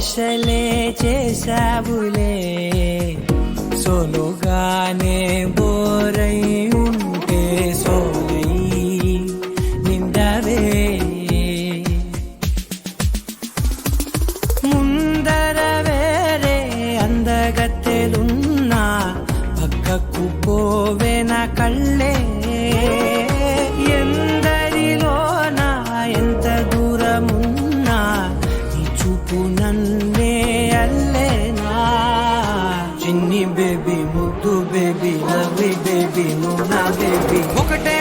స్పెషలే చేసావులే సోలుగానే బోరై ఉంటే సోలై నిండవే ముందర వేరే అందగత్తెలున్నా పక్కకు పోవే నా కళ్ళే ఎందరిలోనా ఎంత దూరమున్నా నీ చూపు నన్నే అల్లేనా చిన్ని బేబీ ముద్దు బేబీ లవ్లీ బేబీ నువ్వు నా బేబీ ఒకటే